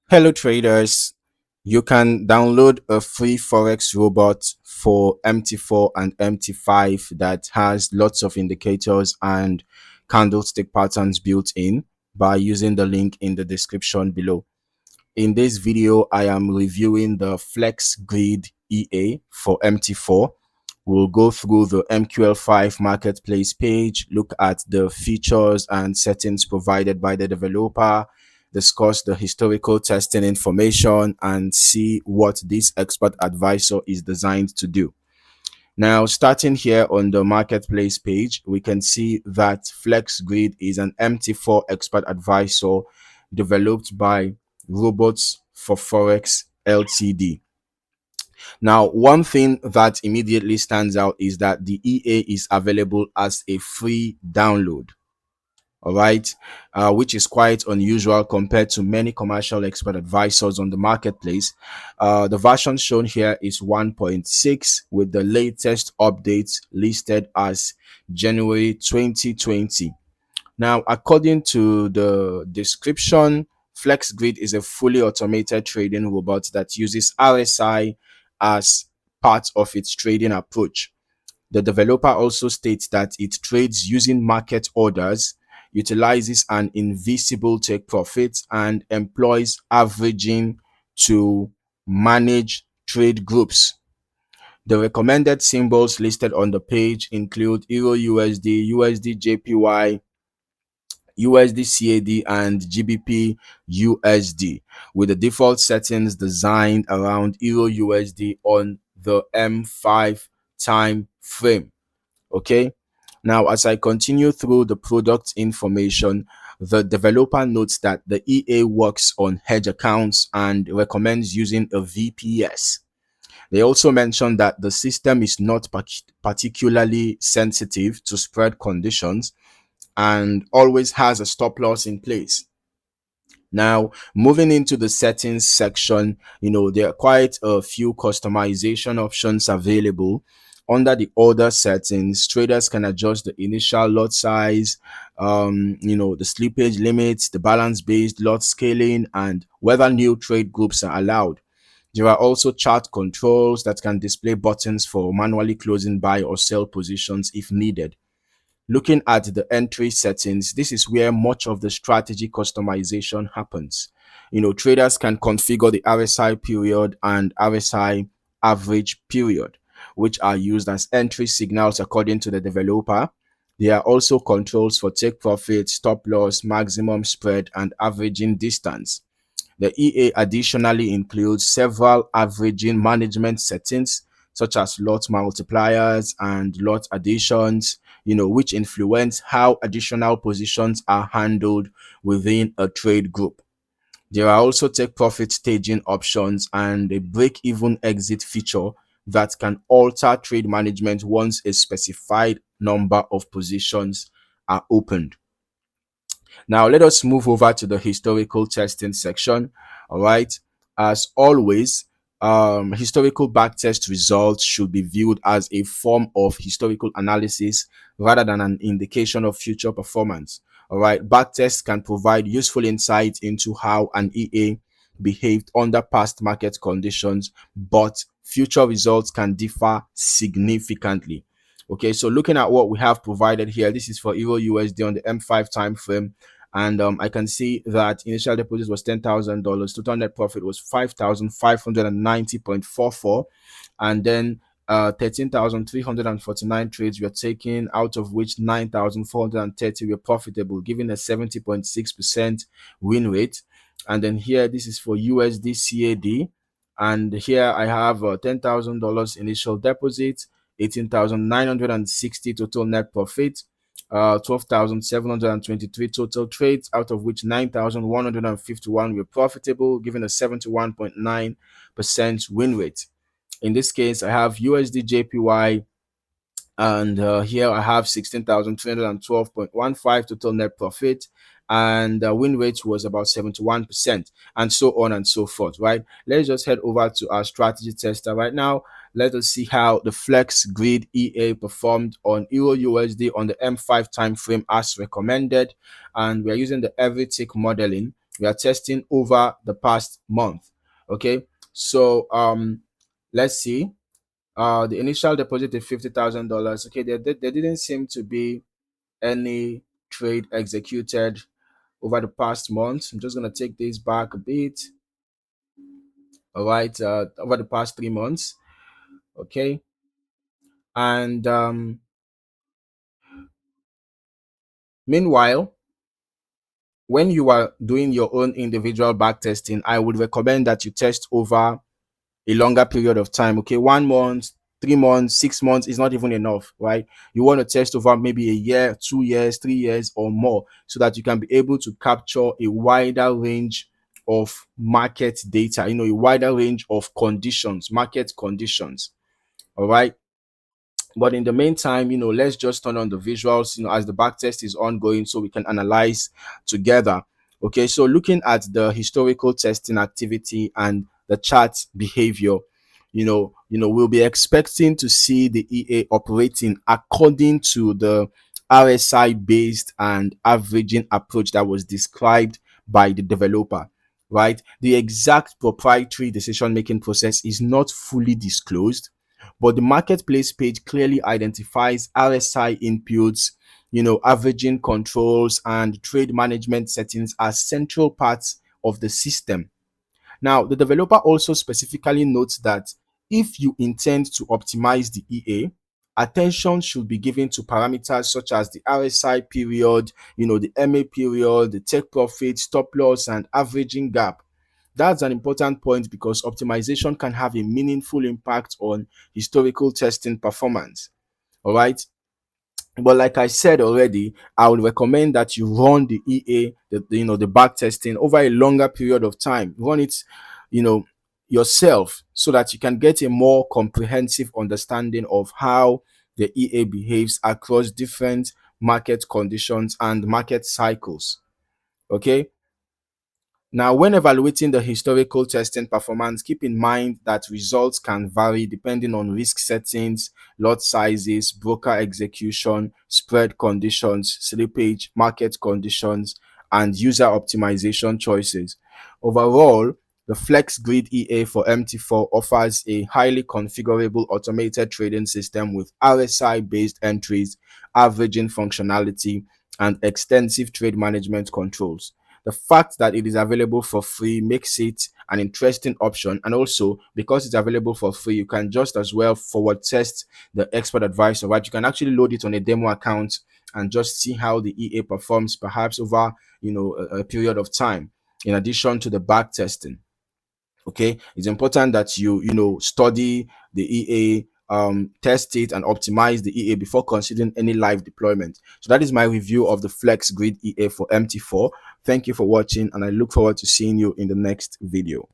Hello traders, you can download a free Forex robot for MT4 and MT5 that has lots of indicators and candlestick patterns built in by using the link in the description below. In this video, I am reviewing the Flex Grid EA for MT4. We'll go through the MQL5 Marketplace page, look at the features and settings provided by the developer, discuss the historical testing information, and see what this expert advisor is designed to do. Now, starting here on the marketplace page, we can see that FlexGrid is an MT4 expert advisor developed by Robots for Forex Ltd. Now, one thing that immediately stands out is that the EA is available as a free download. All right, which is quite unusual compared to many commercial expert advisors on the marketplace. The version shown here is 1.6 with the latest updates listed as January 2020. Now, according to the description, FlexGrid is a fully automated trading robot that uses RSI as part of its trading approach. The developer also states that it trades using market orders, utilizes an invisible take profit, and employs averaging to manage trade groups. The recommended symbols listed on the page include Euro USD, USD JPY, USD CAD, and GBP USD, with the default settings designed around Euro USD on the M5 time frame. Okay, now as I continue through the product information, the developer notes that the EA works on hedge accounts and recommends using a VPS. They also mention that the system is not particularly sensitive to spread conditions and always has a stop loss in place. Now, moving into the settings section, there are quite a few customization options available. Under the order settings, traders can adjust the initial lot size, the slippage limits, the balance based lot scaling, and whether new trade groups are allowed. There are also chart controls that can display buttons for manually closing buy or sell positions if needed. Looking at the entry settings, this is where much of the strategy customization happens. Traders can configure the RSI period and RSI average period, which are used as entry signals according to the developer. There are also controls for take profit, stop loss, maximum spread, and averaging distance. The EA additionally includes several averaging management settings, such as lot multipliers and lot additions, which influence how additional positions are handled within a trade group. There are also take profit staging options and a break even exit feature that can alter trade management once a specified number of positions are opened. Now, let us move over to the historical testing section. All right. As always, historical backtest results should be viewed as a form of historical analysis rather than an indication of future performance. All right. Backtests can provide useful insight into how an EA behaved under past market conditions, but future results can differ significantly. Okay, so looking at what we have provided here, this is for Euro USD on the M5 time frame, and I can see that initial deposit was $10,000, total net profit was 5,590.44, and then 13,349 trades were taken, out of which 9,430 were profitable, giving a 70.6% win rate. And then here, this is for USD CAD, and here I have $10,000 initial deposit, 18,960 total net profit, 12,723 total trades, out of which 9,151 were profitable, giving a 71.9% win rate. In this case, I have USD JPY, and here I have 16,312.15 total net profit, and the win rate was about 71%, and so on and so forth. Right, let's just head over to our strategy tester right now. Let us see how the Flex Grid EA performed on Euro USD on the M5 time frame as recommended, and we're using the every tick modeling. We are testing over the past month. Okay, so let's see. The initial deposit is $50,000. Okay, there didn't seem to be any trade executed over the past month. I'm just gonna take this back a bit. All right, over the past 3 months. Okay, and meanwhile, when you are doing your own individual back testing, I would recommend that you test over a longer period of time. Okay, 1 month, 3 months, 6 months is not even enough, right? You want to test over maybe a year, 2 years, 3 years, or more, so that you can be able to capture a wider range of market data, a wider range of conditions, market conditions. All right. But in the meantime, let's just turn on the visuals, as the back test is ongoing, so we can analyze together. Okay, so looking at the historical testing activity and the chart behavior, we'll be expecting to see the EA operating according to the RSI based and averaging approach that was described by the developer, right? The exact proprietary decision making process is not fully disclosed, but the marketplace page clearly identifies RSI inputs, averaging controls and trade management settings as central parts of the system. Now, the developer also specifically notes that if you intend to optimize the EA, attention should be given to parameters such as the RSI period, the MA period, the take profit, stop loss, and averaging gap. That's an important point because optimization can have a meaningful impact on historical testing performance. All right. But like I said already, I would recommend that you run the EA, the back testing over a longer period of time. Run it, you know, yourself so that you can get a more comprehensive understanding of how the EA behaves across different market conditions and market cycles. Okay. Now, when evaluating the historical testing performance, keep in mind that results can vary depending on risk settings, lot sizes, broker execution, spread conditions, slippage, market conditions, and user optimization choices. Overall, the Flex Grid EA for MT4 offers a highly configurable automated trading system with RSI-based entries, averaging functionality, and extensive trade management controls. The fact that it is available for free makes it an interesting option, and also because it's available for free, you can just as well forward test the expert advisor, right? You can actually load it on a demo account and just see how the EA performs, perhaps over a period of time, in addition to the back testing. Okay, it's important that you study the EA, test it and optimize the EA before considering any live deployment. So that is my review of the Flex Grid EA for MT4. Thank you for watching, and I look forward to seeing you in the next video.